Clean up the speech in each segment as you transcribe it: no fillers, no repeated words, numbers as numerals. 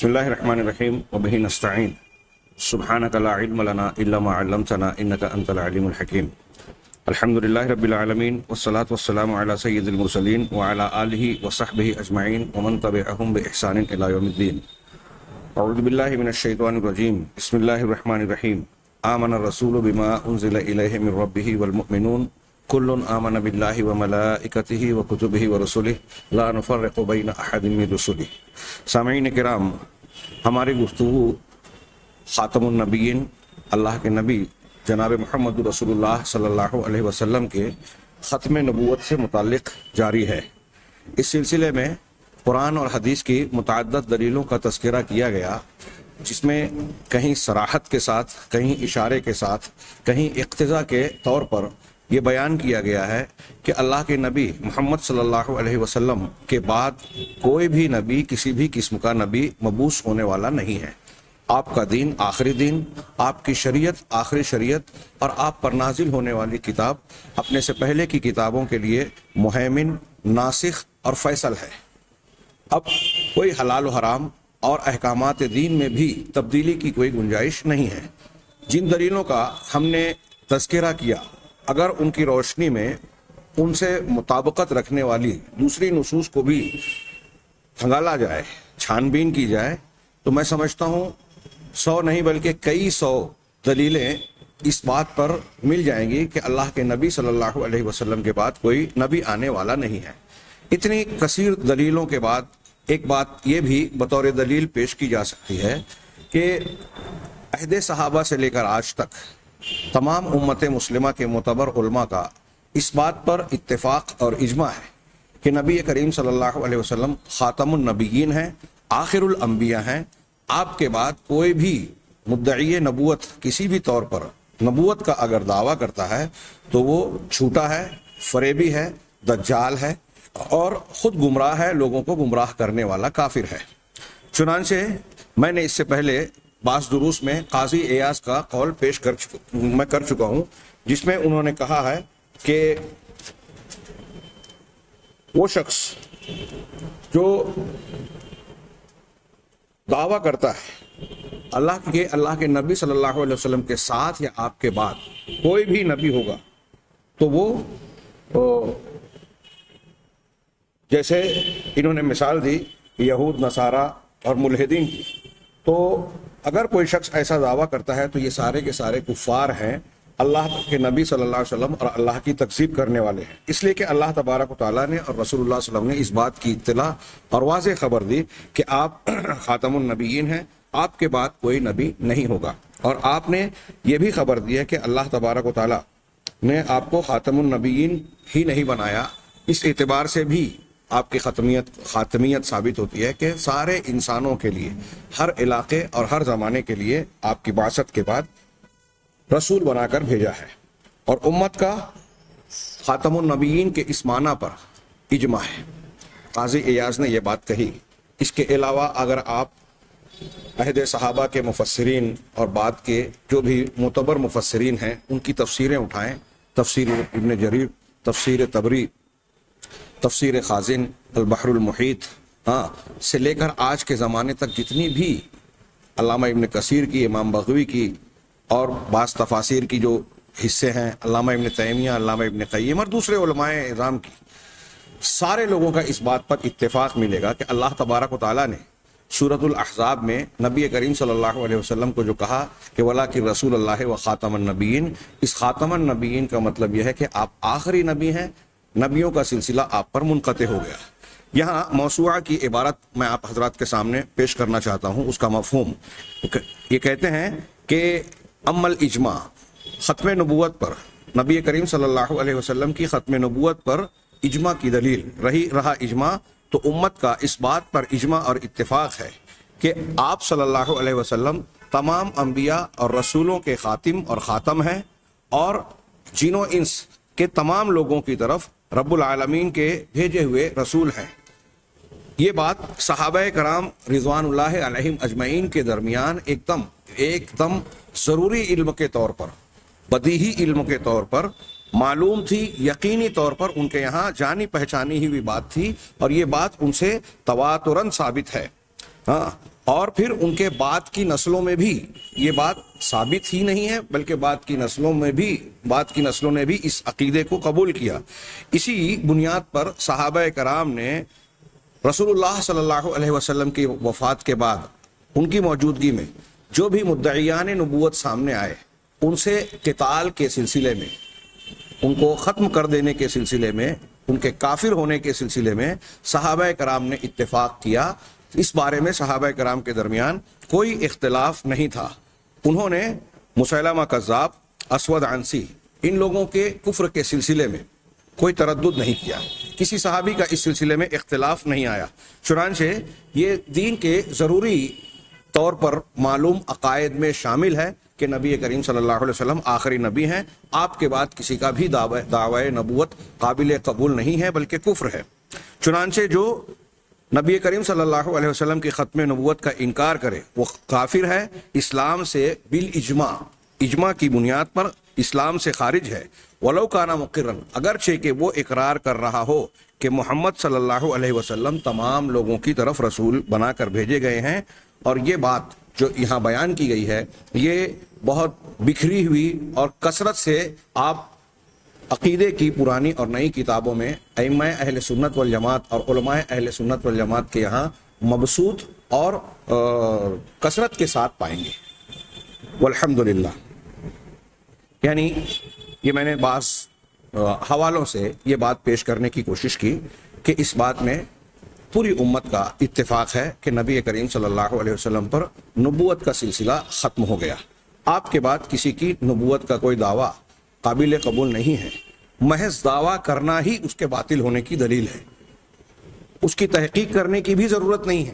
بسم اللہ الرحمن الرحیم وبہ نستعین سبحانک لا علم لنا الا ما علمتنا انک انت العلیم الحکیم الحمدللہ رب العالمین والصلاة والسلام علی سید المرسلین وعلی آلہ وصحبہ اجمعین ومن تبعہم بإحسان الی یوم الدین اعوذ باللہ من الشیطان الرجیم بسم اللہ الرحمن الرحیم آمن الرسول بما انزل الیہ من ربہ والمؤمنون کل آمن باللہ وملائکتہ وکتبہ ورسلہ لا نفرق بین احد من رسلہ۔ سامعین کرام، ہماری گفتگو خاتم النبیین اللہ کے نبی جناب محمد رسول اللہ صلی اللہ علیہ وسلم کے ختم نبوت سے متعلق جاری ہے۔ اس سلسلے میں قرآن اور حدیث کی متعدد دلیلوں کا تذکرہ کیا گیا، جس میں کہیں صراحت کے ساتھ، کہیں اشارے کے ساتھ، کہیں اقتضاء کے طور پر یہ بیان کیا گیا ہے کہ اللہ کے نبی محمد صلی اللہ علیہ وسلم کے بعد کوئی بھی نبی، کسی بھی قسم کا نبی مبعوث ہونے والا نہیں ہے۔ آپ کا دین آخری دین، آپ کی شریعت آخری شریعت، اور آپ پر نازل ہونے والی کتاب اپنے سے پہلے کی کتابوں کے لیے مہیمن، ناسخ اور فیصل ہے۔ اب کوئی حلال و حرام اور احکامات دین میں بھی تبدیلی کی کوئی گنجائش نہیں ہے۔ جن دلیلوں کا ہم نے تذکرہ کیا، اگر ان کی روشنی میں ان سے مطابقت رکھنے والی دوسری نصوص کو بھی کھنگالا جائے، چھان بین کی جائے، تو میں سمجھتا ہوں 100 نہیں بلکہ کئی 100 دلیلیں اس بات پر مل جائیں گی کہ اللہ کے نبی صلی اللہ علیہ وسلم کے بعد کوئی نبی آنے والا نہیں ہے۔ اتنی کثیر دلیلوں کے بعد ایک بات یہ بھی بطور دلیل پیش کی جا سکتی ہے کہ عہد صحابہ سے لے کر آج تک تمام امت مسلمہ کے معتبر علماء کا اس بات پر اتفاق اور اجماع ہے کہ نبی کریم صلی اللہ علیہ وسلم خاتم النبیین ہیں، آخر الانبیاء ہیں۔ آپ کے بعد کوئی بھی مدعی نبوت کسی بھی طور پر نبوت کا اگر دعویٰ کرتا ہے تو وہ جھوٹا ہے، فریبی ہے، دجال ہے اور خود گمراہ ہے، لوگوں کو گمراہ کرنے والا کافر ہے۔ چنانچہ میں نے اس سے پہلے بعض دروس میں قاضی ایاز کا قول پیش کر چکا ہوں، جس میں انہوں نے کہا ہے کہ وہ شخص جو دعویٰ کرتا ہے اللہ کے نبی صلی اللہ علیہ وسلم کے ساتھ یا آپ کے بعد کوئی بھی نبی ہوگا، تو وہ جیسے انہوں نے مثال دی یہود، نصارہ اور ملحدین کی، تو اگر کوئی شخص ایسا دعویٰ کرتا ہے تو یہ سارے کے سارے کفار ہیں، اللہ کے نبی صلی اللہ علیہ وسلم اور اللہ کی تکذیب کرنے والے ہیں، اس لیے کہ اللہ تبارک و تعالیٰ نے اور رسول اللہ صلی اللہ علیہ وسلم نے اس بات کی اطلاع اور واضح خبر دی کہ آپ خاتم النبیین ہیں، آپ کے بعد کوئی نبی نہیں ہوگا۔ اور آپ نے یہ بھی خبر دی ہے کہ اللہ تبارک و تعالیٰ نے آپ کو خاتم النبیین ہی نہیں بنایا۔ اس اعتبار سے بھی آپ کی خاتمیت ثابت ہوتی ہے کہ سارے انسانوں کے لیے، ہر علاقے اور ہر زمانے کے لیے آپ کی بعثت کے بعد رسول بنا کر بھیجا ہے، اور امت کا خاتم النبیین کے اس معنی پر اجماع ہے۔ قاضی ایاز نے یہ بات کہی۔ اس کے علاوہ اگر آپ عہد صحابہ کے مفسرین اور بعد کے جو بھی معتبر مفسرین ہیں ان کی تفسیریں اٹھائیں، تفسیر ابن جریر، تفسیر طبری، تفسیر خازن، البحر المحیط سے لے کر آج کے زمانے تک جتنی بھی علامہ ابن کثیر کی، امام بغوی کی اور بعض تفاسیر کی جو حصے ہیں، علامہ ابن تیمیہ، علامہ ابن قیم اور دوسرے علماء اعظام کی، سارے لوگوں کا اس بات پر اتفاق ملے گا کہ اللہ تبارک و تعالیٰ نے سورۃ الاحزاب میں نبی کریم صلی اللہ علیہ وسلم کو جو کہا کہ وَلَٰكِن رسول اللہ و خاتم النبیین، اس خاتم النبیین کا مطلب یہ ہے کہ آپ آخری نبی ہیں، نبیوں کا سلسلہ آپ پر منقطع ہو گیا۔ یہاں موسوعہ کی عبارت میں آپ حضرات کے سامنے پیش کرنا چاہتا ہوں، اس کا مفہوم یہ کہتے ہیں کہ اما الاجماع، ختم نبوت پر نبی کریم صلی اللہ علیہ وسلم کی ختم نبوت پر اجماع کی دلیل رہا اجماع، تو امت کا اس بات پر اجماع اور اتفاق ہے کہ آپ صلی اللہ علیہ وسلم تمام انبیاء اور رسولوں کے خاتم اور خاتم ہیں، اور جن و انس کے تمام لوگوں کی طرف رب العالمین کے بھیجے ہوئے رسول ہیں۔ یہ بات صحابہ کرام رضوان اللہ علیہم اجمعین کے درمیان ایک دم ضروری علم کے طور پر، بدیہی علم کے طور پر معلوم تھی، یقینی طور پر ان کے یہاں جانی پہچانی ہوئی بات تھی، اور یہ بات ان سے تواتراً ثابت ہے۔ اور پھر ان کے بعد کی نسلوں میں بھی یہ بات ثابت ہی نہیں ہے، بلکہ بعد کی نسلوں نے بھی اس عقیدے کو قبول کیا۔ اسی بنیاد پر صحابہ کرام نے رسول اللہ صلی اللہ علیہ وسلم کی وفات کے بعد ان کی موجودگی میں جو بھی مدعیان نبوت سامنے آئے، ان سے قتال کے سلسلے میں، ان کو ختم کر دینے کے سلسلے میں، ان کے کافر ہونے کے سلسلے میں صحابہ کرام نے اتفاق کیا۔ اس بارے میں صحابہ کرام کے درمیان کوئی اختلاف نہیں تھا۔ انہوں نے مسیلمہ کذاب، اسود عنسی، ان لوگوں کے کفر کے سلسلے میں کوئی تردد نہیں کیا، کسی صحابی کا اس سلسلے میں اختلاف نہیں آیا۔ چنانچہ یہ دین کے ضروری طور پر معلوم عقائد میں شامل ہے کہ نبی کریم صلی اللہ علیہ وسلم آخری نبی ہیں، آپ کے بعد کسی کا بھی دعوی نبوت قابل قبول نہیں ہے بلکہ کفر ہے۔ چنانچہ جو نبی کریم صلی اللہ علیہ وسلم کی ختم نبوت کا انکار کرے وہ کافر ہے، اسلام سے بالاجماع، اجماع کی بنیاد پر اسلام سے خارج ہے۔ ولو کان مقرن، اگرچہ کہ وہ اقرار کر رہا ہو کہ محمد صلی اللہ علیہ وسلم تمام لوگوں کی طرف رسول بنا کر بھیجے گئے ہیں۔ اور یہ بات جو یہاں بیان کی گئی ہے یہ بہت بکھری ہوئی اور کثرت سے آپ عقیدے کی پرانی اور نئی کتابوں میں ائمہ اہل سنت والجماعت اور علماء اہل سنت والجماعت کے یہاں مبسوط اور کثرت کے ساتھ پائیں گے، والحمدللہ۔ یعنی یہ میں نے بعض حوالوں سے یہ بات پیش کرنے کی کوشش کی کہ اس بات میں پوری امت کا اتفاق ہے کہ نبی کریم صلی اللہ علیہ وسلم پر نبوت کا سلسلہ ختم ہو گیا۔ آپ کے بعد کسی کی نبوت کا کوئی دعویٰ قابل قبول نہیں ہے، محض دعویٰ کرنا ہی اس کے باطل ہونے کی دلیل ہے۔ اس کی تحقیق کرنے کی بھی ضرورت نہیں ہے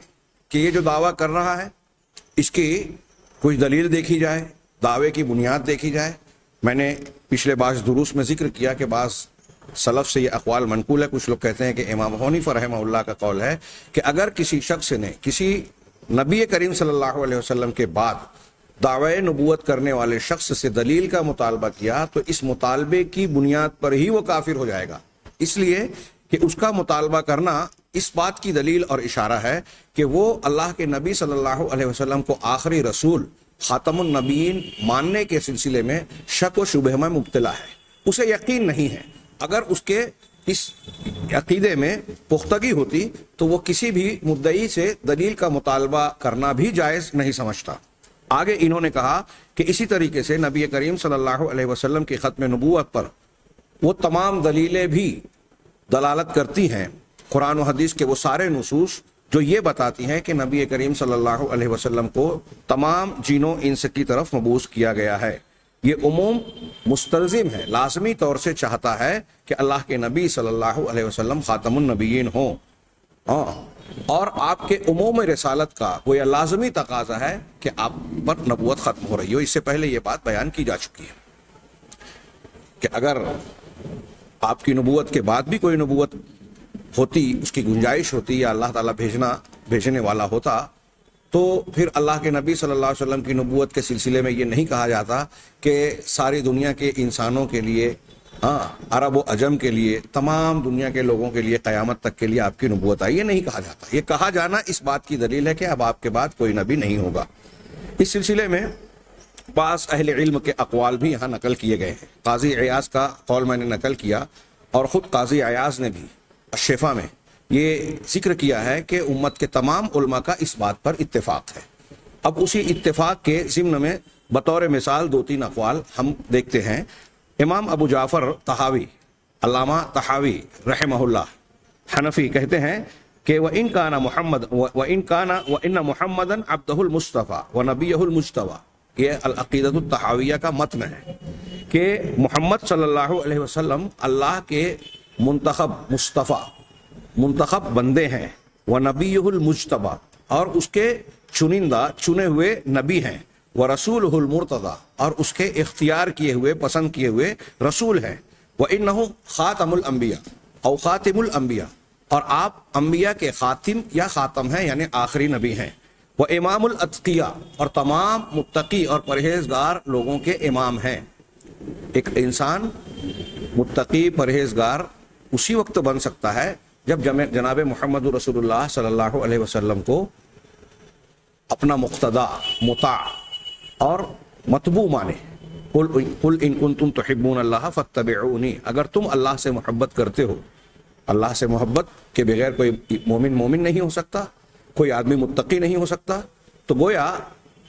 کہ یہ جو دعویٰ کر رہا ہے اس کی کوئی دلیل دیکھی جائے، دعوے کی بنیاد دیکھی جائے۔ میں نے پچھلے بعض دروس میں ذکر کیا کہ بعض سلف سے یہ اقوال منقول ہے۔ کچھ لوگ کہتے ہیں کہ امام حنیفہ رحمہ اللہ کا قول ہے کہ اگر کسی شخص نے کسی نبی کریم صلی اللہ علیہ وسلم کے بعد دعوی نبوت کرنے والے شخص سے دلیل کا مطالبہ کیا تو اس مطالبے کی بنیاد پر ہی وہ کافر ہو جائے گا، اس لیے کہ اس کا مطالبہ کرنا اس بات کی دلیل اور اشارہ ہے کہ وہ اللہ کے نبی صلی اللہ علیہ وسلم کو آخری رسول، خاتم النبیین ماننے کے سلسلے میں شک و شبہ میں مبتلا ہے، اسے یقین نہیں ہے۔ اگر اس کے اس عقیدے میں پختگی ہوتی تو وہ کسی بھی مدعی سے دلیل کا مطالبہ کرنا بھی جائز نہیں سمجھتا۔ آگے انہوں نے کہا کہ اسی طریقے سے نبی کریم صلی اللہ علیہ وسلم کی ختم نبوت پر وہ تمام دلیلیں بھی دلالت کرتی ہیں، قرآن و حدیث کے وہ سارے نصوص جو یہ بتاتی ہیں کہ نبی کریم صلی اللہ علیہ وسلم کو تمام جن و انس کی طرف مبعوث کیا گیا ہے۔ یہ عموم مستلزم ہے، لازمی طور سے چاہتا ہے کہ اللہ کے نبی صلی اللہ علیہ وسلم خاتم النبیین ہوں، اور آپ کے عموم رسالت کا وہ یہ لازمی تقاضا ہے کہ آپ پر نبوت ختم ہو رہی ہو۔ اس سے پہلے یہ بات بیان کی جا چکی ہے کہ اگر آپ کی نبوت کے بعد بھی کوئی نبوت ہوتی، اس کی گنجائش ہوتی یا اللہ تعالیٰ بھیجنے والا ہوتا تو پھر اللہ کے نبی صلی اللہ علیہ وسلم کی نبوت کے سلسلے میں یہ نہیں کہا جاتا کہ ساری دنیا کے انسانوں کے لیے، عرب و عجم کے لیے، تمام دنیا کے لوگوں کے لیے قیامت تک کے لیے آپ کی نبوت آئی، یہ نہیں کہا جاتا۔ یہ کہا جانا اس بات کی دلیل ہے کہ اب آپ کے بعد کوئی نبی نہیں ہوگا۔ اس سلسلے میں بعض اہل علم کے اقوال بھی یہاں نقل کیے گئے ہیں۔ قاضی عیاض کا قول میں نے نقل کیا، اور خود قاضی عیاض نے بھی الشفا میں یہ ذکر کیا ہے کہ امت کے تمام علماء کا اس بات پر اتفاق ہے۔ اب اسی اتفاق کے ضمن میں بطور مثال 2-3 اقوال ہم دیکھتے ہیں۔ امام ابو جعفر طحاوی، علامہ طحاوی رحمہ اللہ حنفی کہتے ہیں کہ وَإِن مُحَمَّدًا عَبْدَهُ الْمُصْطَفَى وَنَبِيَّهُ الْمُجْتَبَى، یہ العقیدۃ الطحاویہ کا متن ہے کہ محمد صلی اللہ علیہ وسلم اللہ کے منتخب بندے ہیں، وَنَبِيُّهُ الْمُجْتَبَى، اور اس کے چنندہ چنے ہوئے نبی ہیں، وَرَسُولُهُ الْمُرْتَضَى، اور اس کے اختیار کیے ہوئے پسند کیے ہوئے رسول ہیں، وَإِنَّهُ خَاتَمُ الْأَنْبِيَاء أَوْ خَاتِمُ الْأَنْبِيَاء، اور آپ انبیاء کے خاتم یا خاتم ہیں یعنی آخری نبی ہیں، وَإِمَامُ الْأَتْقِيَاء، اور تمام متقی اور پرہیزگار لوگوں کے امام ہیں۔ ایک انسان متقی پرہیزگار اسی وقت بن سکتا ہے جب جناب محمد رسول اللہ صلی اللہ علیہ وسلم کو اپنا مقتدا مطاع اور مطبوع مانے. قل ان کنتم تحبون اللہ فاتبعونی، اگر تم اللہ سے محبت کرتے ہو. اللہ سے محبت کے بغیر کوئی مومن نہیں ہو سکتا، کوئی آدمی متقی نہیں ہو سکتا. تو گویا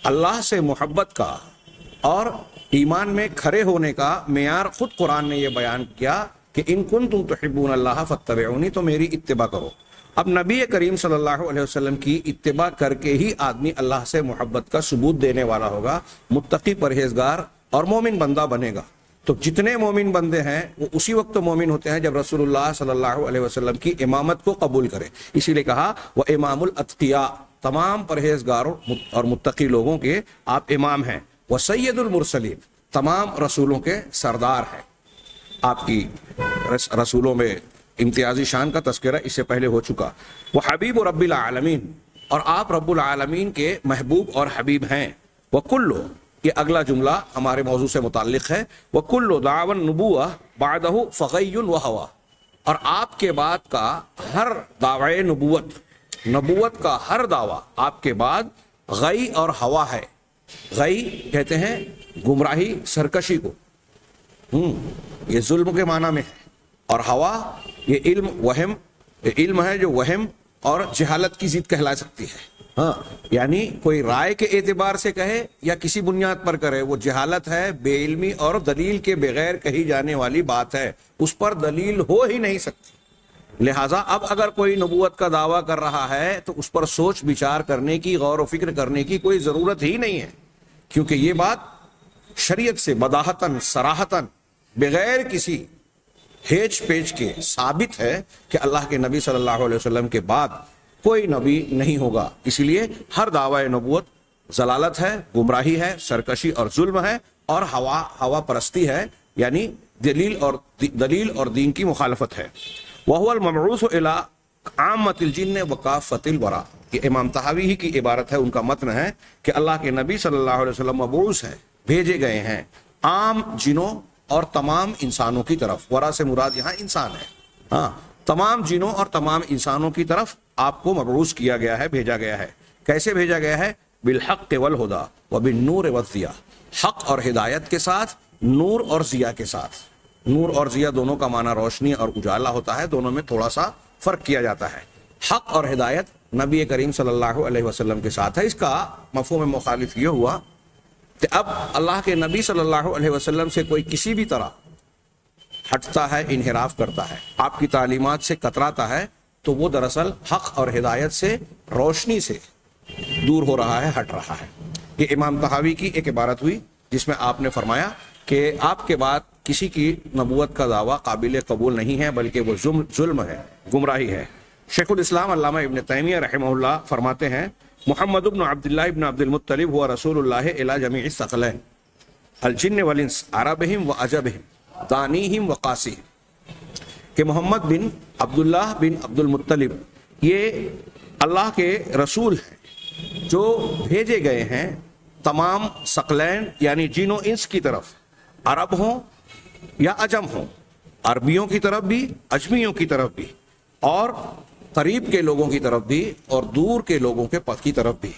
اللہ سے محبت کا اور ایمان میں کھڑے ہونے کا معیار خود قرآن نے یہ بیان کیا کہ ان کنتم تحبون اللہ فاتبعونی، تو میری اتباع کرو. اب نبی کریم صلی اللہ علیہ وسلم کی اتباع کر کے ہی آدمی اللہ سے محبت کا ثبوت دینے والا ہوگا، متقی پرہیزگار اور مومن بندہ بنے گا. تو جتنے مومن بندے ہیں وہ اسی وقت مومن ہوتے ہیں جب رسول اللہ صلی اللہ علیہ وسلم کی امامت کو قبول کرے. اسی لیے کہا وہ امام الاتقیاء، تمام پرہیزگاروں اور متقی لوگوں کے آپ امام ہیں. وہ سید المرسلین، تمام رسولوں کے سردار ہیں. آپ کی رسولوں میں امتیازی شان کا تذکرہ اس سے پہلے ہو چکا. وہ حبیب رب العالمین، اور آپ رب العالمین کے محبوب اور حبیب ہیں. وہ کلو، یہ اگلا جملہ ہمارے موضوع سے متعلق ہے. وہ کلو دعوی النبوہ بعدہ فغی و ہوا، اور آپ کے بعد کا ہر دعوی نبوت کا ہر دعویٰ آپ کے بعد غی اور ہوا ہے. غی کہتے ہیں گمراہی سرکشی کو، یہ ظلم کے معنی میں ہے. اور ہوا یہ علم ہے جو وہم اور جہالت کی ضد کہلا سکتی ہے. ہاں، یعنی کوئی رائے کے اعتبار سے کہے یا کسی بنیاد پر کرے، وہ جہالت ہے، بے علمی اور دلیل کے بغیر کہی جانے والی بات ہے، اس پر دلیل ہو ہی نہیں سکتی. لہٰذا اب اگر کوئی نبوت کا دعویٰ کر رہا ہے تو اس پر سوچ بچار کرنے کی، غور و فکر کرنے کی کوئی ضرورت ہی نہیں ہے، کیونکہ یہ بات شریعت سے بداہتاً صراحتاً بغیر کسی ہیچ پیچ کے ثابت ہے کہ اللہ کے نبی صلی اللہ علیہ وسلم کے بعد کوئی نبی نہیں ہوگا. اس لیے ہر دعوی نبوت ضلالت ہے، گمراہی ہے، سرکشی اور ظلم ہے، اور ہوا پرستی ہے، یعنی دلیل اور دین کی مخالفت ہے. وَهُوَ الْمَبْعُوثُ إِلَىٰ عَامَّةِ الْجِنِّ وَكَافَّةِ الْوَرَىٰ، یہ امام طحاوی ہی کی عبارت ہے، ان کا متن ہے کہ اللہ کے نبی صلی اللہ علیہ وسلم مبعوث ہے، بھیجے گئے ہیں عام جنوں اور تمام انسانوں کی طرف. ورا سے مراد یہاں انسان ہے. ہاں، تمام جنوں اور تمام انسانوں کی طرف آپ کو مبعوث کیا گیا ہے، بھیجا گیا ہے. کیسے بھیجا گیا ہے؟ بالحق والہدی وبالنور والضیاء، حق اور ہدایت کے ساتھ، نور اور ضیاء کے ساتھ. نور اور ضیاء دونوں کا معنی روشنی اور اجالا ہوتا ہے، دونوں میں تھوڑا سا فرق کیا جاتا ہے. حق اور ہدایت نبی کریم صلی اللہ علیہ وسلم کے ساتھ ہے. اس کا مفہوم مخالف یہ ہوا کہ اب اللہ کے نبی صلی اللہ علیہ وسلم سے کوئی کسی بھی طرح ہٹتا ہے، انحراف کرتا ہے، آپ کی تعلیمات سے کتراتا ہے، تو وہ دراصل حق اور ہدایت سے، روشنی سے دور ہو رہا ہے، ہٹ رہا ہے. یہ امام طحاوی کی ایک عبارت ہوئی جس میں آپ نے فرمایا کہ آپ کے بعد کسی کی نبوت کا دعویٰ قابل قبول نہیں ہے، بلکہ وہ ظلم ہے، گمراہی ہے. شیخ الاسلام علامہ ابن تیمیہ رحمہ اللہ فرماتے ہیں محمد ابن عبداللہ ابن عبد المطلب ہوا رسول اللہ الی جمیع الثقلین الجن والانس عربہم و عجبہم دانیہم و قاسیہم، کہ محمد بن عبداللہ بن عبد المطلب یہ اللہ کے رسول ہیں جو بھیجے گئے ہیں تمام ثقلین یعنی جن و انس کی طرف، عرب ہوں یا عجم ہوں، عربیوں کی طرف بھی، اجمیوں کی طرف بھی، اور قریب کے لوگوں کی طرف بھی اور دور کے لوگوں کے پس کی طرف بھی.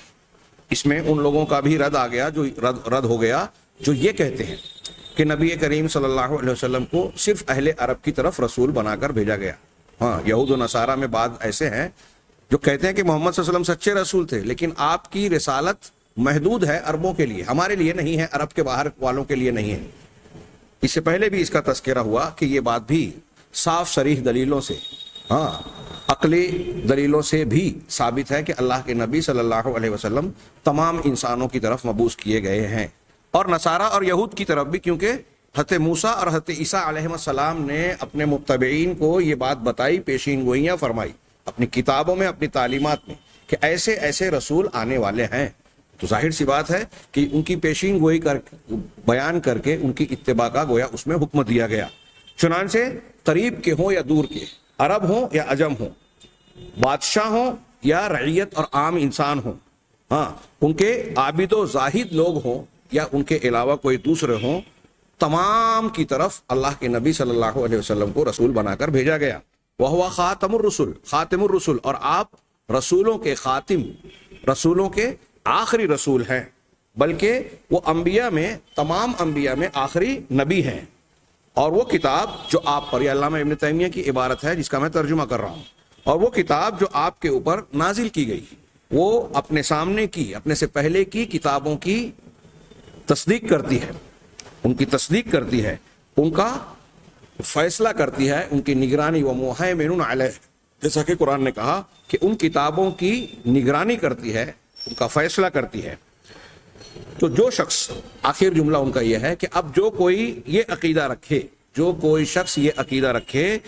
اس میں ان لوگوں کا بھی رد آ گیا جو رد ہو گیا جو یہ کہتے ہیں کہ نبی کریم صلی اللہ علیہ وسلم کو صرف اہل عرب کی طرف رسول بنا کر بھیجا گیا. ہاں، یہود و نصارہ میں بعض ایسے ہیں جو کہتے ہیں کہ محمد صلی اللہ علیہ وسلم سچے رسول تھے، لیکن آپ کی رسالت محدود ہے عربوں کے لیے، ہمارے لیے نہیں ہے، عرب کے باہر والوں کے لیے نہیں ہے. اس سے پہلے بھی اس کا تذکرہ ہوا کہ یہ بات بھی صاف صریح دلیلوں سے، ہاں عقلی دلیلوں سے بھی ثابت ہے کہ اللہ کے نبی صلی اللہ علیہ وسلم تمام انسانوں کی طرف مبعوث کیے گئے ہیں، اور نصارہ اور یہود کی طرف بھی، کیونکہ حضرت موسیٰ اور حضرت عیسیٰ علیہ السلام نے اپنے متبعین کو یہ بات بتائی، پیشین گوئیاں فرمائی اپنی کتابوں میں، اپنی تعلیمات میں، کہ ایسے ایسے رسول آنے والے ہیں. تو ظاہر سی بات ہے کہ ان کی پیشین گوئی بیان کر کے ان کی اتباع کا گویا اس میں حکم دیا گیا. چنانچہ قریب کے ہوں یا دور کے، عرب ہوں یا عجم ہوں، بادشاہ ہوں یا رعیت اور عام انسان ہوں، ہاں ان کے عابد و زاہد لوگ ہوں یا ان کے علاوہ کوئی دوسرے ہوں، تمام کی طرف اللہ کے نبی صلی اللہ علیہ وسلم کو رسول بنا کر بھیجا گیا. وَهُوَ خاتم الرسل، خاتم الرسل، اور آپ رسولوں کے خاتم، رسولوں کے آخری رسول ہیں، بلکہ وہ انبیاء میں، تمام انبیاء میں آخری نبی ہیں، اور وہ کتاب جو آپ پر، یہ علامہ ابن تیمیہ کی عبارت ہے جس کا میں ترجمہ کر رہا ہوں، اور وہ کتاب جو آپ کے اوپر نازل کی گئی وہ اپنے سامنے کی، اپنے سے پہلے کی کتابوں کی تصدیق کرتی ہے، ان کی تصدیق کرتی ہے، ان کا فیصلہ کرتی ہے، ان کی نگرانی ومہیمن علیہ، جیسا کہ قرآن نے کہا کہ ان کتابوں کی نگرانی کرتی ہے، ان کا فیصلہ کرتی ہے۔ تو جو شخص، آخر جملہ ان کا یہ ہے کہ اب جو کوئی یہ عقیدہ رکھے، جو کوئی شخص یہ عقیدہ رکھے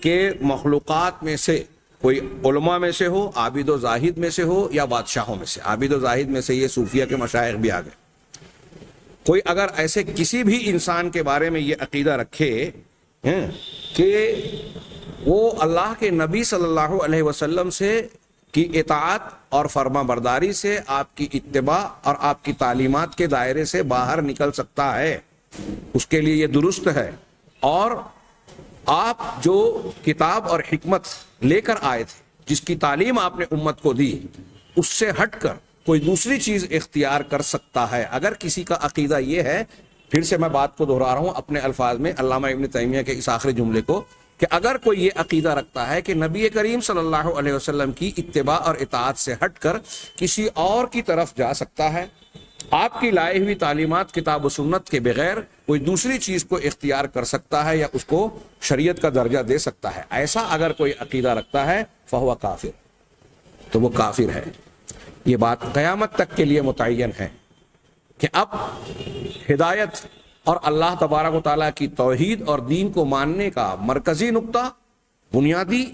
کہ مخلوقات میں سے کوئی علماء میں سے ہو، عابد و زاہد میں سے ہو، یا بادشاہوں میں سے، عابد و زاہد میں سے یہ صوفیہ کے مشائخ بھی آ گئے، کوئی اگر ایسے کسی بھی انسان کے بارے میں یہ عقیدہ رکھے کہ وہ اللہ کے نبی صلی اللہ علیہ وسلم سے کی اطاعت اور فرما برداری سے، آپ کی اتباع اور آپ کی تعلیمات کے دائرے سے باہر نکل سکتا ہے، اس کے لیے یہ درست ہے، اور آپ جو کتاب اور حکمت لے کر آئے تھے، جس کی تعلیم آپ نے امت کو دی، اس سے ہٹ کر کوئی دوسری چیز اختیار کر سکتا ہے۔ اگر کسی کا عقیدہ یہ ہے، پھر سے میں بات کو دہرا رہا ہوں اپنے الفاظ میں علامہ ابن تیمیہ کے اس آخری جملے کو، کہ اگر کوئی یہ عقیدہ رکھتا ہے کہ نبی کریم صلی اللہ علیہ وسلم کی اتباع اور اطاعت سے ہٹ کر کسی اور کی طرف جا سکتا ہے، آپ کی لائی ہوئی تعلیمات کتاب و سنت کے بغیر کوئی دوسری چیز کو اختیار کر سکتا ہے یا اس کو شریعت کا درجہ دے سکتا ہے، ایسا اگر کوئی عقیدہ رکھتا ہے فہو کافر، تو وہ کافر ہے۔ یہ بات قیامت تک کے لیے متعین ہے کہ اب ہدایت اور اللہ تبارک و تعالیٰ کی توحید اور دین کو ماننے کا مرکزی نقطہ، بنیادی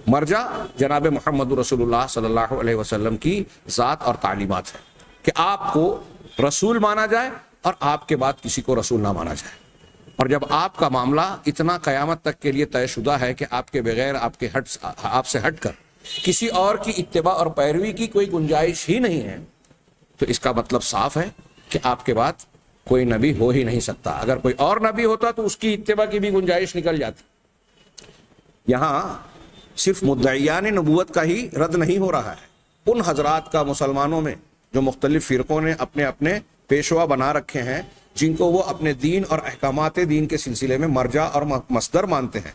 مرجع جناب محمد رسول اللہ صلی اللہ علیہ وسلم کی ذات اور تعلیمات ہے، کہ آپ کو رسول مانا جائے اور آپ کے بعد کسی کو رسول نہ مانا جائے۔ اور جب آپ کا معاملہ اتنا قیامت تک کے لیے طے شدہ ہے کہ آپ کے بغیر، آپ سے ہٹ کر کسی اور کی اتباع اور پیروی کی کوئی گنجائش ہی نہیں ہے، تو اس کا مطلب صاف ہے کہ آپ کے بعد کوئی نبی ہو ہی نہیں سکتا۔ اگر کوئی اور نبی ہوتا تو اس کی اتباع کی بھی گنجائش نکل جاتی۔ یہاں صرف مدعیان نبوت کا ہی رد نہیں ہو رہا ہے، ان حضرات کا مسلمانوں میں جو مختلف فرقوں نے اپنے اپنے پیشوا بنا رکھے ہیں، جن کو وہ اپنے دین اور احکامات دین کے سلسلے میں مرجع اور مصدر مانتے ہیں۔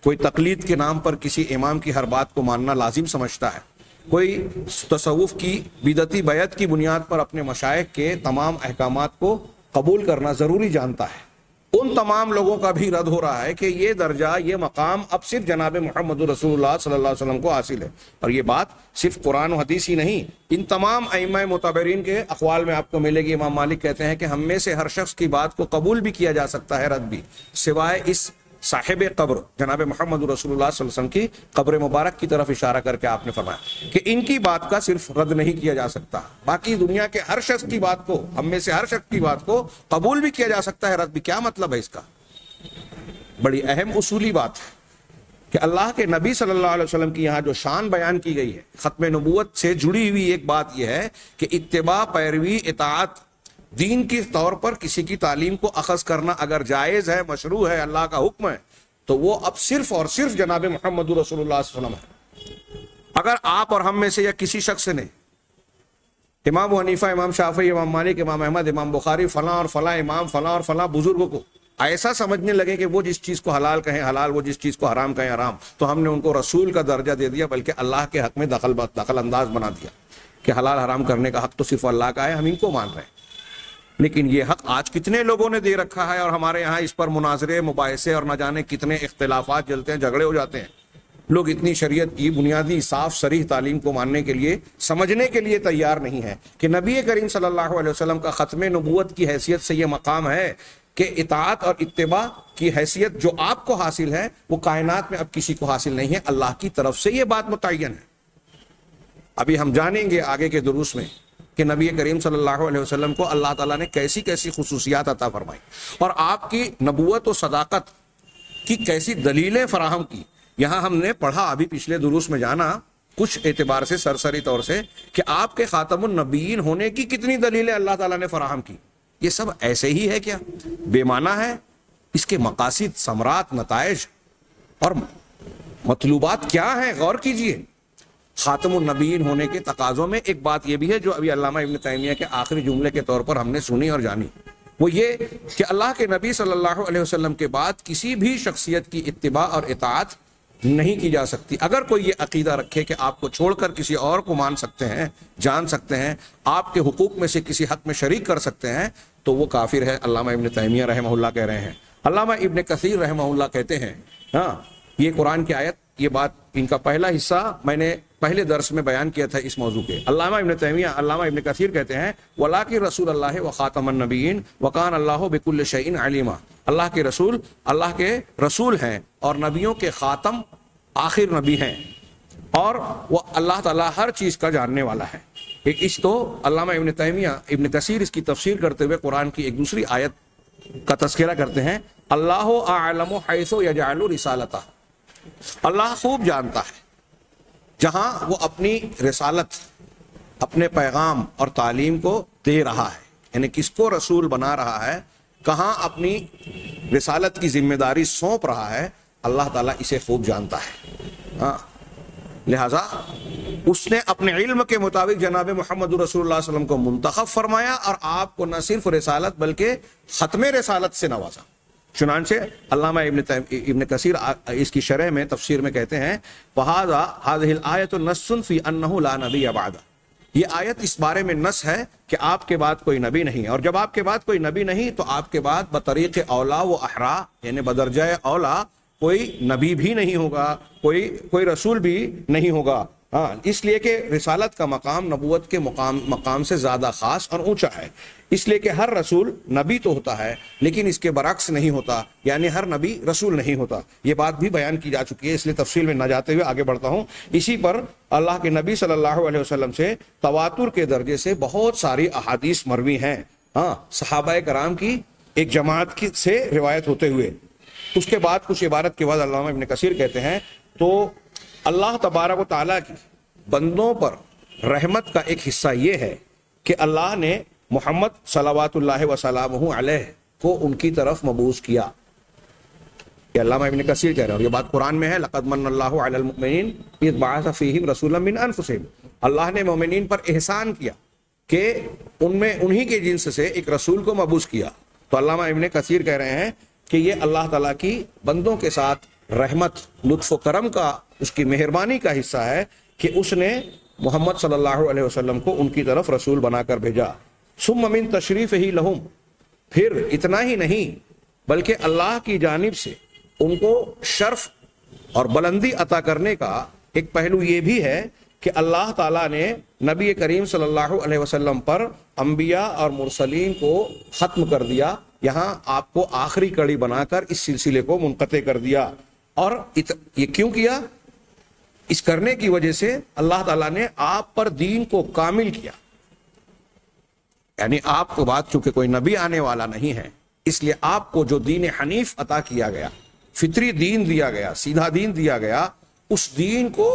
کوئی تقلید کے نام پر کسی امام کی ہر بات کو ماننا لازم سمجھتا ہے، کوئی تصوف کی بدعتی بیعت کی بنیاد پر اپنے مشائخ کے تمام احکامات کو قبول کرنا ضروری جانتا ہے۔ ان تمام لوگوں کا بھی رد ہو رہا ہے کہ یہ درجہ، یہ مقام اب صرف جناب محمد رسول اللہ صلی اللہ علیہ وسلم کو حاصل ہے، اور یہ بات صرف قرآن و حدیث ہی نہیں، ان تمام ائمہ معتبرین کے اقوال میں آپ کو ملے گی۔ امام مالک کہتے ہیں کہ ہم میں سے ہر شخص کی بات کو قبول بھی کیا جا سکتا ہے، رد بھی، سوائے اس صاحب قبر جناب محمد رسول اللہ صلی اللہ علیہ وسلم کی قبر مبارک کی طرف اشارہ کر کے آپ نے فرمایا کہ ان کی بات کا صرف رد نہیں کیا جا سکتا، باقی دنیا کے ہر شخص کی بات کو، ہم میں سے ہر شخص کی بات کو قبول بھی کیا جا سکتا ہے، رد بھی۔ کیا مطلب ہے اس کا؟ بڑی اہم اصولی بات ہے کہ اللہ کے نبی صلی اللہ علیہ وسلم کی یہاں جو شان بیان کی گئی ہے، ختم نبوت سے جڑی ہوئی ایک بات یہ ہے کہ اتباع، پیروی، اطاعت، دین کے طور پر کسی کی تعلیم کو اخذ کرنا اگر جائز ہے، مشروع ہے، اللہ کا حکم ہے، تو وہ اب صرف اور صرف جناب محمد رسول اللہ صلی اللہ علیہ وسلم ہے۔ اگر آپ اور ہم میں سے یا کسی شخص نے امام حنیفہ، امام شافعی، امام مالک، امام احمد، امام بخاری، فلاں اور فلاں امام، فلاں اور فلاں بزرگوں کو ایسا سمجھنے لگے کہ وہ جس چیز کو حلال کہیں حلال، وہ جس چیز کو حرام کہیں حرام، تو ہم نے ان کو رسول کا درجہ دے دیا، بلکہ اللہ کے حق میں دخل انداز بنا دیا کہ حلال حرام کرنے کا حق تو صرف اللہ کا ہے، ہم ان کو مان رہے ہیں۔ لیکن یہ حق آج کتنے لوگوں نے دے رکھا ہے، اور ہمارے یہاں اس پر مناظرے، مباحثے اور نہ جانے کتنے اختلافات چلتے ہیں، جھگڑے ہو جاتے ہیں۔ لوگ اتنی شریعت کی بنیادی صاف صریح تعلیم کو ماننے کے لیے، سمجھنے کے لیے تیار نہیں ہے کہ نبی کریم صلی اللہ علیہ وسلم کا ختم نبوت کی حیثیت سے یہ مقام ہے کہ اطاعت اور اتباع کی حیثیت جو آپ کو حاصل ہے وہ کائنات میں اب کسی کو حاصل نہیں ہے، اللہ کی طرف سے یہ بات متعین ہے۔ ابھی ہم جانیں گے آگے کے دروس میں کہ نبی کریم صلی اللہ علیہ وسلم کو اللہ تعالیٰ نے کیسی کیسی خصوصیات عطا فرمائی، اور آپ کی نبوت و صداقت کی کیسی دلیلیں فراہم کی۔ یہاں ہم نے پڑھا، ابھی پچھلے دروس میں جانا کچھ اعتبار سے، سرسری طور سے، کہ آپ کے خاتم النبیین ہونے کی کتنی دلیلیں اللہ تعالیٰ نے فراہم کی۔ یہ سب ایسے ہی ہے کیا؟ بے معنی ہے؟ اس کے مقاصد، ثمرات، نتائج اور مطلوبات کیا ہیں؟ غور کیجئے۔ خاتم النبیین ہونے کے تقاضوں میں ایک بات یہ بھی ہے جو ابھی علامہ ابن تیمیہ کے آخری جملے کے طور پر ہم نے سنی اور جانی، وہ یہ کہ اللہ کے نبی صلی اللہ علیہ وسلم کے بعد کسی بھی شخصیت کی اتباع اور اطاعت نہیں کی جا سکتی۔ اگر کوئی یہ عقیدہ رکھے کہ آپ کو چھوڑ کر کسی اور کو مان سکتے ہیں، جان سکتے ہیں، آپ کے حقوق میں سے کسی حق میں شریک کر سکتے ہیں، تو وہ کافر ہے۔ علامہ ابن تیمیہ رحمہ اللہ کہہ رہے ہیں۔ علامہ ابن کثیر رحمہ اللہ کہتے ہیں، یہ قرآن کی آیت، یہ بات ان کا پہلا حصہ میں نے پہلے درس میں بیان کیا تھا اس موضوع کے۔ علامہ ابن کثیر کہتے ہیں وَلَٰكِن رسول اللہ وخاتم النبیین وَكَانَ اللَّهُ بِكُلِّ شَيْءٍ عَلِيمًا، اللہ کے رسول اللہ کے رسول ہیں اور نبیوں کے خاتم آخر نبی ہیں، اور وہ اللہ تعالیٰ ہر چیز کا جاننے والا ہے۔ ایک اس تو علامہ ابن کثیر اس کی تفسیر کرتے ہوئے قرآن کی ایک دوسری آیت کا تذکرہ کرتے ہیں، اللہ اعلم حیث یجعل رسالتہ، اللہ خوب جانتا ہے جہاں وہ اپنی رسالت، اپنے پیغام اور تعلیم کو دے رہا ہے، یعنی کس کو رسول بنا رہا ہے، کہاں اپنی رسالت کی ذمہ داری سونپ رہا ہے، اللہ تعالیٰ اسے خوب جانتا ہے۔ لہذا اس نے اپنے علم کے مطابق جناب محمد رسول اللہ صلی اللہ علیہ وسلم کو منتخب فرمایا اور آپ کو نہ صرف رسالت بلکہ ختم رسالت سے نوازا۔ چنانچہ علامہ ابن کثیر اس کی شرح میں تفسیر میں کہتے ہیں فَهَذَا هَذِهِ الْآيَةُ نَصٌّ فِي أَنَّهُ لَا نَبِيَّ بَعْدَهُ، یہ آیت اس بارے میں نص ہے کہ آپ کے بعد کوئی نبی نہیں، اور جب آپ کے بعد کوئی نبی نہیں تو آپ کے بعد بطریق اولا و احرا، یعنی بدرجہ اولا کوئی نبی بھی نہیں ہوگا، کوئی رسول بھی نہیں ہوگا۔ اس لیے کہ رسالت کا مقام نبوت کے مقام سے زیادہ خاص اور اونچا ہے، اس لیے کہ ہر رسول نبی تو ہوتا ہے لیکن اس کے برعکس نہیں ہوتا، یعنی ہر نبی رسول نہیں ہوتا۔ یہ بات بھی بیان کی جا چکی ہے، اس لیے تفصیل میں نہ جاتے ہوئے آگے بڑھتا ہوں۔ اسی پر اللہ کے نبی صلی اللہ علیہ وسلم سے تواتر کے درجے سے بہت ساری احادیث مروی ہیں، صحابہ کرام کی ایک جماعت سے روایت ہوتے ہوئے۔ اس کے بعد کچھ عبارت کے بعد علامہ ابن کثیر کہتے ہیں تو اللہ تبارک و تعالیٰ کی بندوں پر رحمت کا ایک حصہ یہ ہے کہ اللہ نے محمد صلوات اللہ وسلامہ علیہ کو ان کی طرف مبعوث کیا۔ یہ علامہ ابن کثیر کہہ رہے ہیں، اور یہ بات قرآن میں ہے لقد من اللہ علی المؤمنین اذ بعث فیہم رسولا من انفسہم، اللہ نے مومنین پر احسان کیا کہ ان میں انہی کے جنس سے ایک رسول کو مبعوث کیا۔ تو علامہ ابن کثیر کہہ رہے ہیں کہ یہ اللہ تعالیٰ کی بندوں کے ساتھ رحمت، لطف و کرم کا، اس کی مہربانی کا حصہ ہے کہ اس نے محمد صلی اللہ علیہ وسلم کو ان کی طرف رسول بنا کر بھیجا۔ ثم من تشریف ہی لہم، پھر اتنا ہی نہیں بلکہ اللہ کی جانب سے ان کو شرف اور بلندی عطا کرنے کا ایک پہلو یہ بھی ہے کہ اللہ تعالیٰ نے نبی کریم صلی اللہ علیہ وسلم پر انبیاء اور مرسلین کو ختم کر دیا، یہاں آپ کو آخری کڑی بنا کر اس سلسلے کو منقطع کر دیا۔ اور یہ کیوں کیا؟ اس کرنے کی وجہ سے اللہ تعالیٰ نے آپ پر دین کو کامل کیا، یعنی آپ کو بعد چونکہ کوئی نبی آنے والا نہیں ہے، اس لیے آپ کو جو دین حنیف عطا کیا گیا، فطری دین دیا گیا، سیدھا دین دیا گیا، اس دین کو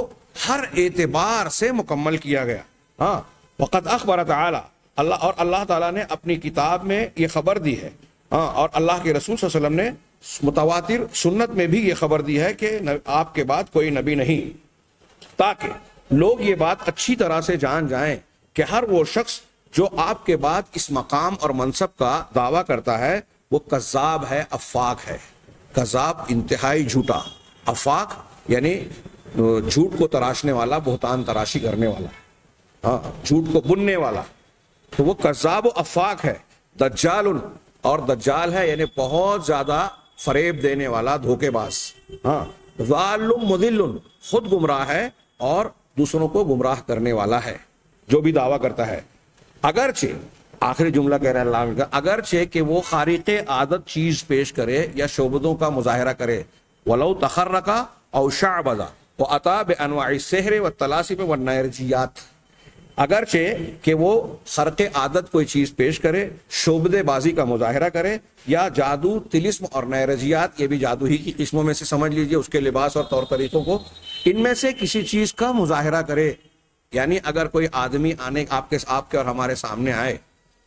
ہر اعتبار سے مکمل کیا گیا۔ وقد اخبر تعالی، اللہ تعالیٰ نے اپنی کتاب میں یہ خبر دی ہے، اور اللہ کے رسول صلی اللہ علیہ وسلم نے متواتر سنت میں بھی یہ خبر دی ہے کہ آپ کے بعد کوئی نبی نہیں، تاکہ لوگ یہ بات اچھی طرح سے جان جائیں کہ ہر وہ شخص جو آپ کے بعد اس مقام اور منصب کا دعویٰ کرتا ہے وہ کذاب ہے، افاق ہے۔ کذاب انتہائی جھوٹا، افاق یعنی جھوٹ کو تراشنے والا، بہتان تراشی کرنے والا، جھوٹ کو بننے والا، تو وہ کذاب و افاق ہے۔ دجال، اور دجال ہے یعنی بہت زیادہ فریب دینے والا، دھوکے باز۔ ضال مضل، خود گمراہ ہے اور دوسروں کو گمراہ کرنے والا ہے جو بھی دعویٰ کرتا ہے۔ اگرچہ آخری جملہ کہہ رہا ہے اللہ کا، اگرچہ کہ وہ خارق عادت چیز پیش کرے یا شعبدوں کا مظاہرہ کرے، ولو تخرقا او شعبذا واتى بانواع السحر والطلاسم والنرجیات، اگرچہ کہ وہ خرق عادت کوئی چیز پیش کرے، شعبدے بازی کا مظاہرہ کرے، یا جادو، طلسم اور نیرجیات، یہ بھی جادو ہی کی قسموں میں سے سمجھ لیجئے، اس کے لباس اور طور طریقوں کو، ان میں سے کسی چیز کا مظاہرہ کرے۔ یعنی اگر کوئی آدمی آپ کے اور ہمارے سامنے آئے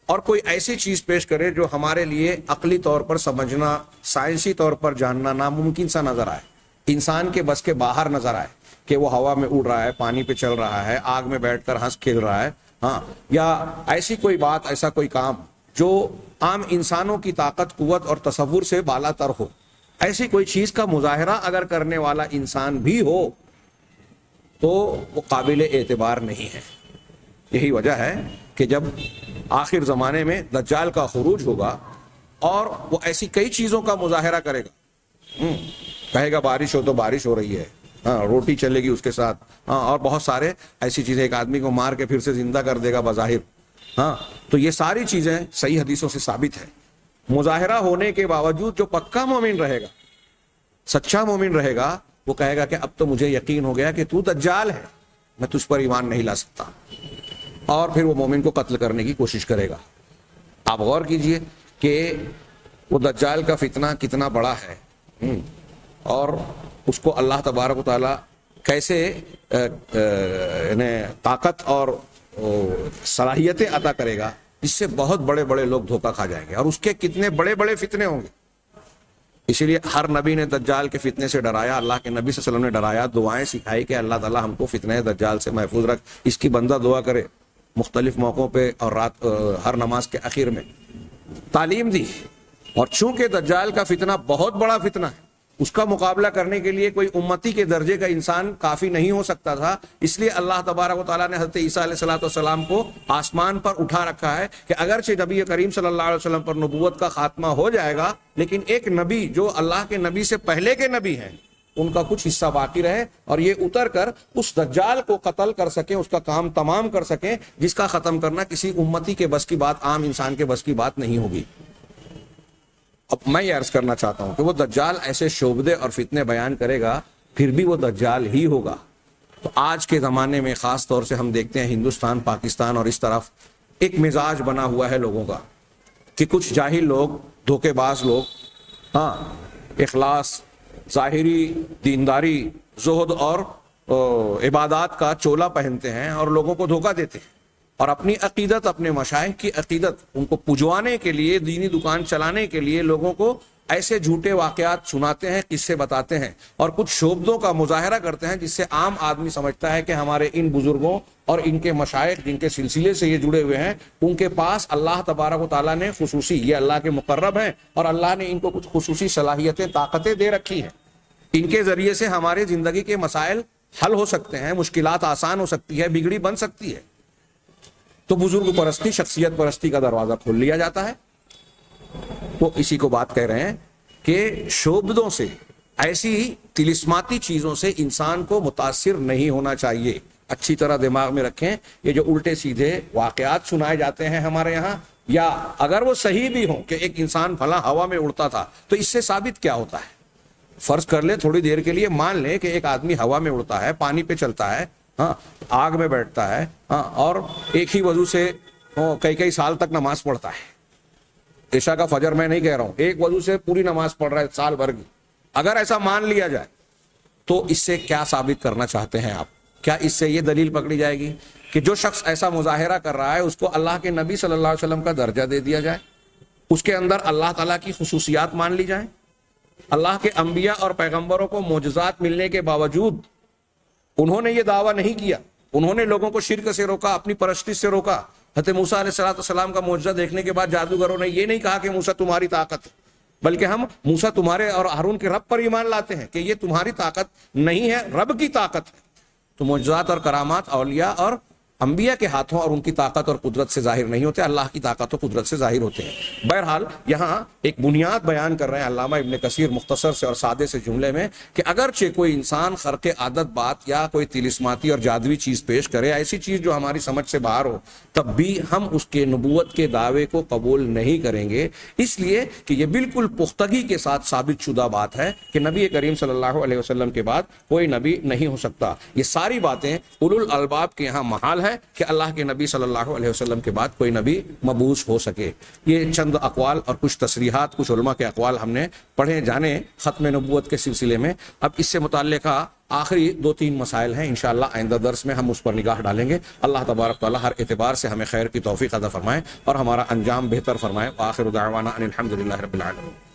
اور کوئی ایسی چیز پیش کرے جو ہمارے لیے عقلی طور پر سمجھنا، سائنسی طور پر جاننا ناممکن سا نظر آئے، انسان کے بس کے باہر نظر آئے، کہ وہ ہوا میں اڑ رہا ہے، پانی پہ چل رہا ہے، آگ میں بیٹھ کر ہنس کھیل رہا ہے، ہاں، یا ایسی کوئی بات، ایسا کوئی کام جو عام انسانوں کی طاقت، قوت اور تصور سے بالا تر ہو، ایسی کوئی چیز کا مظاہرہ اگر کرنے والا انسان بھی ہو تو وہ قابل اعتبار نہیں ہے۔ یہی وجہ ہے کہ جب آخر زمانے میں دجال کا خروج ہوگا اور وہ ایسی کئی چیزوں کا مظاہرہ کرے گا، کہے گا بارش ہو تو بارش ہو رہی ہے، ہاں، روٹی چلے گی اس کے ساتھ، ہاں، اور بہت سارے ایسی چیزیں، ایک آدمی کو مار کے پھر سے زندہ کر دے گا بظاہر، ہاں، تو یہ ساری چیزیں صحیح حدیثوں سے ثابت ہے۔ مظاہرہ ہونے کے باوجود جو پکا مومن رہے گا، سچا مومن رہے گا، وہ کہے گا کہ اب تو مجھے یقین ہو گیا کہ تو دجال ہے، میں تجھ پر ایمان نہیں لا سکتا، اور پھر وہ مومن کو قتل کرنے کی کوشش کرے گا۔ آپ غور کیجئے کہ وہ دجال کا فتنہ کتنا بڑا ہے، اور اس کو اللہ تبارک و تعالی کیسے طاقت اور صلاحیتیں عطا کرے گا، اس سے بہت بڑے بڑے لوگ دھوکہ کھا جائیں گے، اور اس کے کتنے بڑے بڑے فتنے ہوں گے۔ اسی لیے ہر نبی نے دجال کے فتنے سے ڈرایا، اللہ کے نبی صلی اللہ علیہ وسلم نے ڈرایا، دعائیں سکھائی کہ اللہ تعالی ہم کو فتنہ دجال سے محفوظ رکھ، اس کی بندہ دعا کرے مختلف موقعوں پہ، اور رات ہر نماز کے اخیر میں تعلیم دی۔ اور چونکہ دجال کا فتنہ بہت بڑا فتنہ ہے، اس کا مقابلہ کرنے کے لیے کوئی امتی کے درجے کا انسان کافی نہیں ہو سکتا تھا، اس لیے اللہ تبارک و تعالیٰ نے حضرت عیسیٰ علیہ السلام کو آسمان پر اٹھا رکھا ہے کہ اگرچہ نبی کریم صلی اللہ علیہ وسلم پر نبوت کا خاتمہ ہو جائے گا، لیکن ایک نبی جو اللہ کے نبی سے پہلے کے نبی ہیں، ان کا کچھ حصہ باقی رہے، اور یہ اتر کر اس دجال کو قتل کر سکیں، اس کا کام تمام کر سکیں، جس کا ختم کرنا کسی امتی کے بس کی بات، عام انسان کے بس کی بات نہیں ہوگی۔ اب میں یہ عرض کرنا چاہتا ہوں کہ وہ دجال ایسے شعبدے اور فتنے بیان کرے گا، پھر بھی وہ دجال ہی ہوگا۔ تو آج کے زمانے میں خاص طور سے ہم دیکھتے ہیں ہندوستان، پاکستان اور اس طرف ایک مزاج بنا ہوا ہے لوگوں کا کہ کچھ جاہل لوگ، دھوکے باز لوگ، ہاں، اخلاص، ظاہری دینداری، زہد اور عبادات کا چولا پہنتے ہیں اور لوگوں کو دھوکہ دیتے ہیں، اور اپنی عقیدت، اپنے مشائخ کی عقیدت ان کو پجوانے کے لیے، دینی دکان چلانے کے لیے لوگوں کو ایسے جھوٹے واقعات سناتے ہیں، قصے بتاتے ہیں، اور کچھ شعبدوں کا مظاہرہ کرتے ہیں جس سے عام آدمی سمجھتا ہے کہ ہمارے ان بزرگوں اور ان کے مشائخ جن کے سلسلے سے یہ جڑے ہوئے ہیں، ان کے پاس اللہ تبارک و تعالیٰ نے خصوصی، یہ اللہ کے مقرب ہیں اور اللہ نے ان کو کچھ خصوصی صلاحیتیں، طاقتیں دے رکھی ہیں، ان کے ذریعے سے ہمارے زندگی کے مسائل حل ہو سکتے ہیں، مشکلات آسان ہو سکتی ہے، بگڑی بن سکتی ہے۔ تو بزرگ پرستی، شخصیت پرستی کا دروازہ کھول لیا جاتا ہے۔ تو اسی کو بات کہہ رہے ہیں کہ شعبدوں سے، ایسی طلسماتی چیزوں سے انسان کو متاثر نہیں ہونا چاہیے۔ اچھی طرح دماغ میں رکھیں، یہ جو الٹے سیدھے واقعات سنائے جاتے ہیں ہمارے یہاں، یا اگر وہ صحیح بھی ہوں کہ ایک انسان پھلا ہوا میں اڑتا تھا، تو اس سے ثابت کیا ہوتا ہے؟ فرض کر لیں، تھوڑی دیر کے لیے مان لیں کہ ایک آدمی ہوا میں اڑتا ہے، پانی پہ چلتا ہے، ہاں، آگ میں بیٹھتا ہے، ہاں، اور ایک ہی وضو سے کئی سال تک نماز پڑھتا ہے۔ عشاء کا فجر میں نہیں کہہ رہا ہوں، ایک وضو سے پوری نماز پڑھ رہا ہے سال بھر کی۔ اگر ایسا مان لیا جائے تو اس سے کیا ثابت کرنا چاہتے ہیں آپ؟ کیا اس سے یہ دلیل پکڑی جائے گی کہ جو شخص ایسا مظاہرہ کر رہا ہے اس کو اللہ کے نبی صلی اللہ علیہ وسلم کا درجہ دے دیا جائے، اس کے اندر اللہ تعالیٰ کی خصوصیات مان لی جائیں؟ اللہ کے انبیاء اور پیغمبروں کو معجزات ملنے کے باوجود انہوں نے یہ دعویٰ نہیں کیا، انہوں نے لوگوں کو شرک سے روکا، اپنی پرستش سے روکا۔ حضرت موسیٰ علیہ السلام کا معجزہ دیکھنے کے بعد جادوگروں نے یہ نہیں کہا کہ موسیٰ تمہاری طاقت ہے، بلکہ ہم موسیٰ تمہارے اور ہارون کے رب پر ایمان لاتے ہیں کہ یہ تمہاری طاقت نہیں ہے، رب کی طاقت ہے۔ تو معجزات اور کرامات اولیاء اور انبیاء کے ہاتھوں اور ان کی طاقت اور قدرت سے ظاہر نہیں ہوتے، اللہ کی طاقت و قدرت سے ظاہر ہوتے ہیں۔ بہرحال یہاں ایک بنیاد بیان کر رہے ہیں علامہ ابن کثیر مختصر سے اور سادے سے جملے میں کہ اگرچہ کوئی انسان خرق عادت بات یا کوئی طلسماتی اور جادوی چیز پیش کرے، ایسی چیز جو ہماری سمجھ سے باہر ہو، تب بھی ہم اس کے نبوت کے دعوے کو قبول نہیں کریں گے، اس لیے کہ یہ بالکل پختگی کے ساتھ ثابت شدہ بات ہے کہ نبی کریم صلی اللہ علیہ وسلم کے بعد کوئی نبی نہیں ہو سکتا۔ یہ ساری باتیں اولو الالباب کے یہاں محال ہے کہ اللہ کے نبی صلی اللہ علیہ وسلم کے بعد کوئی نبی مبعوث ہو سکے۔ یہ چند اقوال اور کچھ تصریحات، کچھ علماء کے اقوال ہم نے پڑھے جانے ختم نبوت کے سلسلے میں۔ اب اس سے متعلقہ آخری 2-3 مسائل ہیں، انشاءاللہ آئندہ درس میں ہم اس پر نگاہ ڈالیں گے۔ اللہ تبارک تعالی ہر اعتبار سے ہمیں خیر کی توفیق عطا فرمائے اور ہمارا انجام بہتر فرمائے۔ وآخر دعوانا ان الحمدللہ رب العالمین۔